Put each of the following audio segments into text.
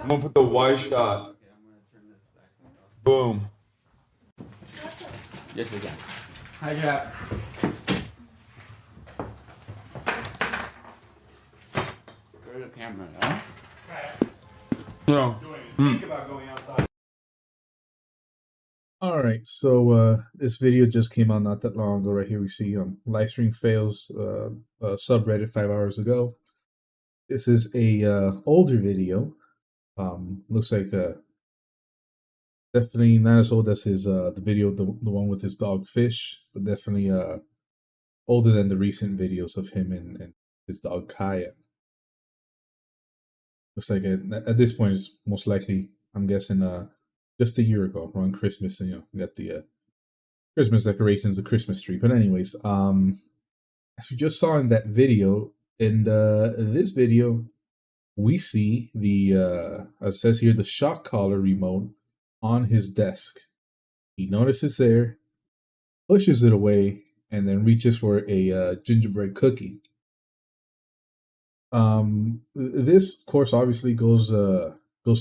I'm gonna put the Y shot. Okay, I'm gonna turn this back off. Boom. Yes, again. Hi, Jack. Where's the camera? Huh? No. Think about going outside. All right, so this video just came out not that long ago. Right here, we see live stream fails subreddit 5 hours ago. This is a older video. Looks like definitely not as old as his the video the one with his dog Fish, but definitely older than the recent videos of him and his dog Kaya. Looks like at this point it's most likely, I'm guessing, just a year ago around Christmas, and we got the Christmas decorations, the Christmas tree. But anyways, as we just saw in that video, in this video, we see the as it says here, the shock collar remote on his desk. He notices there, pushes it away, and then reaches for a gingerbread cookie. This, of course, obviously goes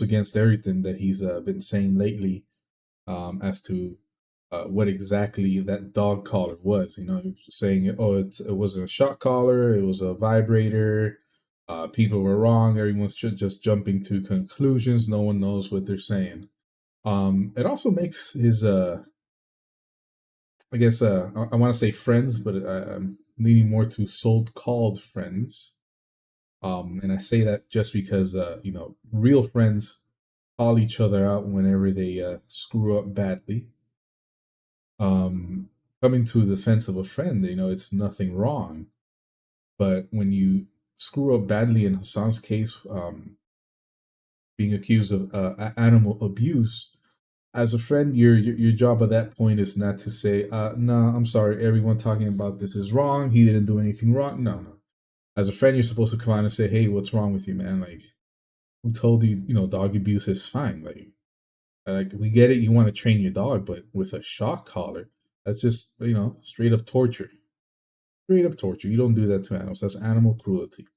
against everything that he's been saying lately, as to what exactly that dog collar was. He was saying, oh, it wasn't a shock collar, it was a vibrator. People were wrong. Everyone's just jumping to conclusions. No one knows what they're saying. It also makes his, I guess, I want to say friends, but I'm leaning more to so-called friends. And I say that just because, real friends call each other out whenever they screw up badly. Coming to the defense of a friend, it's nothing wrong. But when you screw up badly, in Hasan's case, being accused of animal abuse, as a friend, your job at that point is not to say, no, I'm sorry, everyone talking about this is wrong. He didn't do anything wrong. No. As a friend, you're supposed to come out and say, hey, what's wrong with you, man? Like, who told you, dog abuse is fine? Like we get it, you want to train your dog, but with a shock collar, that's just, straight up torture. Straight up torture. You don't do that to animals. That's animal cruelty.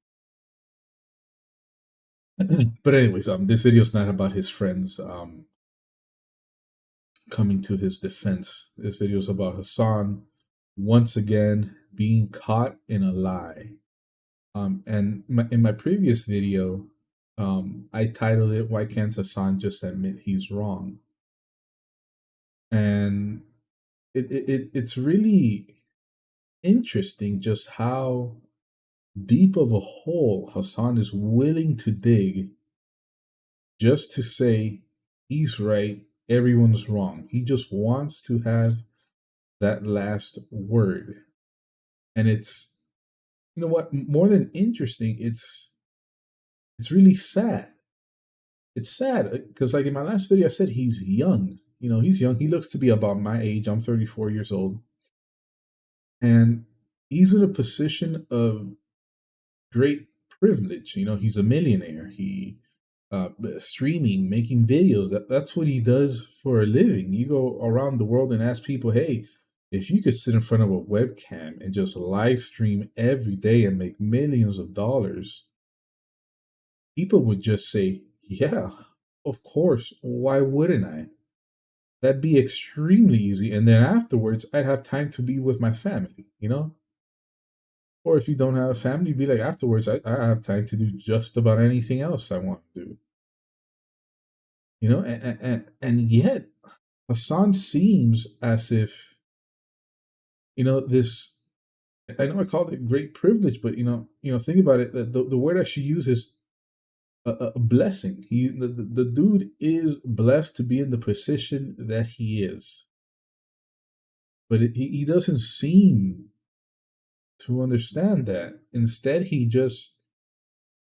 But anyways, this video is not about his friends coming to his defense. This video is about Hasan once again being caught in a lie. And in my previous video, I titled it, "Why Can't Hasan Just Admit He's Wrong?" And it's really interesting just how deep of a hole Hasan is willing to dig just to say he's right, everyone's wrong. He just wants to have that last word. And it's, you know what, more than interesting, it's really sad. It's sad because, like, in my last video, I said he's young. He's young. He looks to be about my age. I'm 34 years old. And he's in a position of great privilege. He's a millionaire. He streaming, making videos. That's what he does for a living. You go around the world and ask people, hey, if you could sit in front of a webcam and just live stream every day and make millions of dollars, people would just say, yeah, of course. Why wouldn't I? That'd be extremely easy. And then afterwards, I'd have time to be with my family, Or if you don't have a family, be like, afterwards, I have time to do just about anything else I want to do. And yet Hasan seems as if, this, I know I called it great privilege, but think about it. The word I should use is a blessing. The dude is blessed to be in the position that he is. But he doesn't seem to understand that. Instead, he just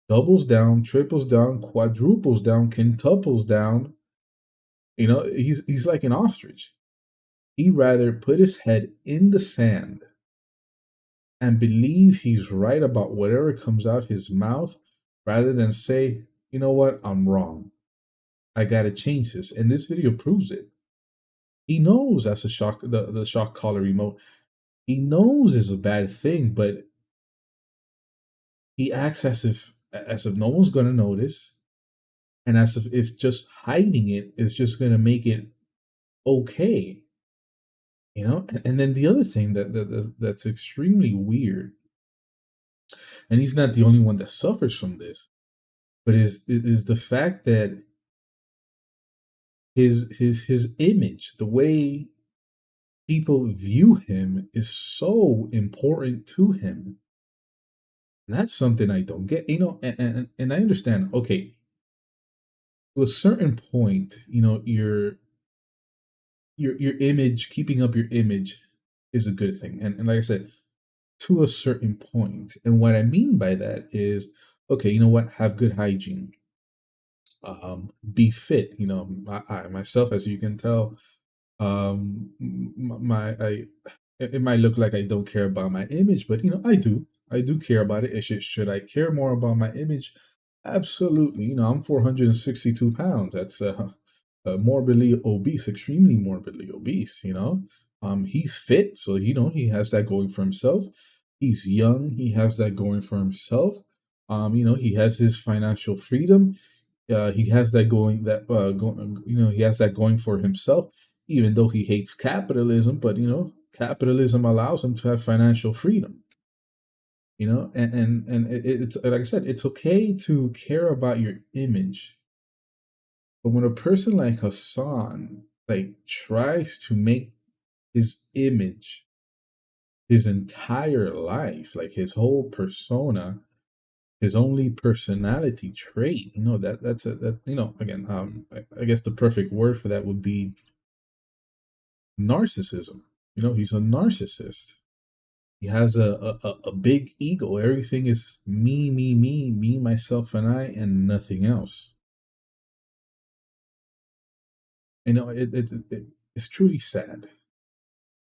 doubles down, triples down, quadruples down, quintuples down. He's like an ostrich. He'd rather put his head in the sand and believe he's right about whatever comes out his mouth rather than say, you know what, I'm wrong. I gotta change this. And this video proves it. He knows that's the shock collar remote. He knows it's a bad thing, but he acts as if no one's gonna notice. and as if just hiding it is just going to make it okay, you know. And then the other thing that's extremely weird, and he's not the only one that suffers from this, but is the fact that his image, the way people view him, is so important to him. And that's something I don't get, you know. And I understand. Okay, to a certain point, you know, your image, keeping up your image, is a good thing. And like I said, to a certain point. And what I mean by that is, okay, you know what? Have good hygiene. Be fit. You know, I myself, as you can tell, my I it might look like I don't care about my image, but you know, I do care about it. Should I care more about my image? Absolutely. You know, I'm 462 pounds. That's morbidly obese, extremely morbidly obese. You know, he's fit, so you know he has that going for himself. He's young, he has that going for himself. You know, he has his financial freedom. He has that going, you know, he has that going for himself, even though he hates capitalism. But you know, capitalism allows him to have financial freedom. You know, it's like I said, it's okay to care about your image, but when a person like Hasan like tries to make his image his entire life, like his whole persona, his only personality trait, you know, that you know, again, I guess the perfect word for that would be narcissism. You know, he's a narcissist. He has a big ego. Everything is me, myself, and I, and nothing else. You know, it's truly sad.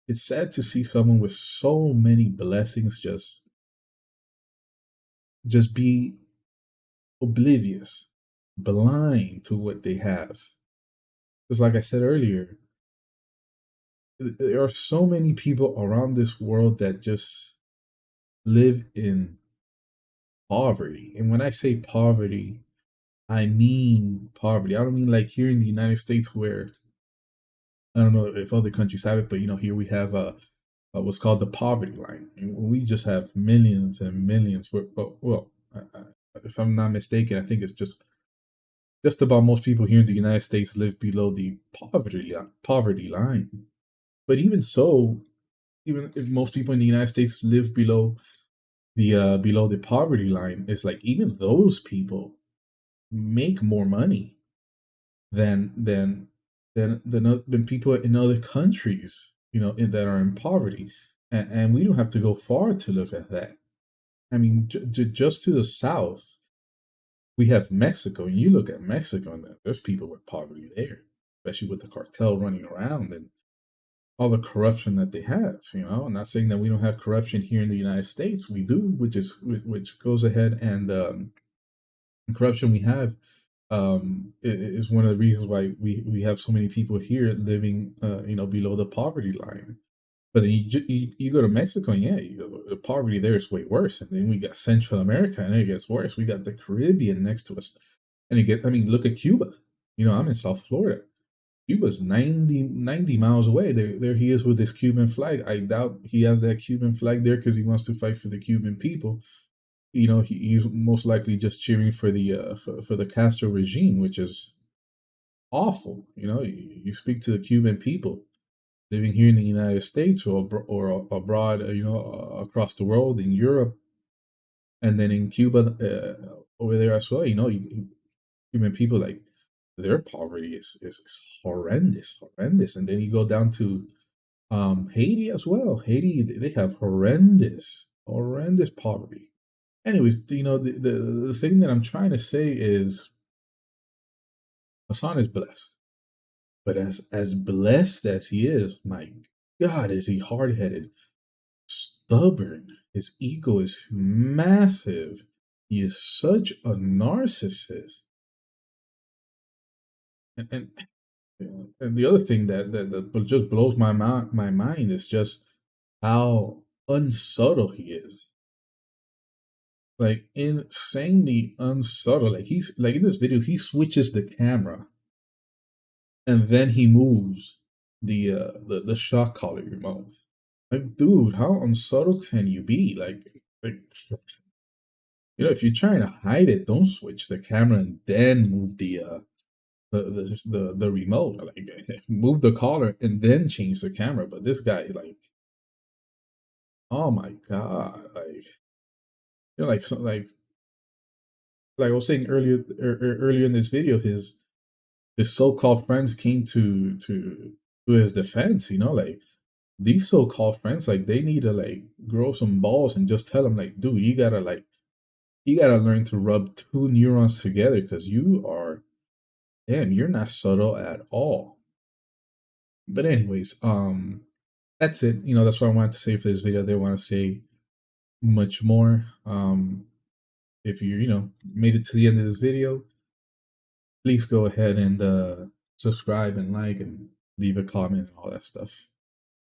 It's sad to see someone with so many blessings just be oblivious, blind to what they have. Because, like I said earlier, there are so many people around this world that just live in poverty. And when I say poverty, I mean poverty. I don't mean like here in the United States where I don't know if other countries have it, but you know, here we have what's called the poverty line. And we just have millions and millions. Well, if I'm not mistaken, I think it's just about most people here in the United States live below the poverty line. But even so, even if most people in the United States live below the poverty line, it's like even those people make more money than than than people in other countries, you know, that are in poverty. And we don't have to go far to look at that. I mean, just to the south, we have Mexico, and you look at Mexico, and there's people with poverty there, especially with the cartel running around and all the corruption that they have. You know, I'm not saying that we don't have corruption here in the United States. We do, which goes ahead and the corruption we have is one of the reasons why we have so many people here living, you know, below the poverty line. But then you go to Mexico, and yeah, the poverty there is way worse. And then we got Central America, and it gets worse. We got the Caribbean next to us, and I mean, look at Cuba. You know, I'm in South Florida. Cuba's 90 miles away. There he is with his Cuban flag. I doubt he has that Cuban flag there because he wants to fight for the Cuban people. You know, he's most likely just cheering for the for the Castro regime, which is awful. You know, you speak to the Cuban people living here in the United States or abroad, you know, across the world in Europe, and then in Cuba over there as well. You know, Cuban people, like, their poverty is horrendous, horrendous. And then you go down to Haiti as well. Haiti, they have horrendous poverty. Anyways, you know, the thing that I'm trying to say is Hasan is blessed. But as blessed as he is, my God, is he hard headed, stubborn. His ego is massive. He is such a narcissist. And and the other thing that just blows my mind is just how unsubtle he is. like insanely unsubtle. Like he's like in this video, he switches the camera and then he moves the shock collar remote. Like, dude, how unsubtle can you be? Like if you're trying to hide it, don't switch the camera and then move the remote. Like move the collar and then change the camera. But this guy, like, oh my god, like like so, like I was saying earlier in this video, his so-called friends came to his defense. Like these so-called friends, like they need to like grow some balls and just tell him like, dude, you gotta learn to rub two neurons together because you're not subtle at all. But anyways, that's it. That's what I wanted to say for this video. I didn't want to say much more. If you made it to the end of this video, please go ahead and subscribe and like and leave a comment and all that stuff.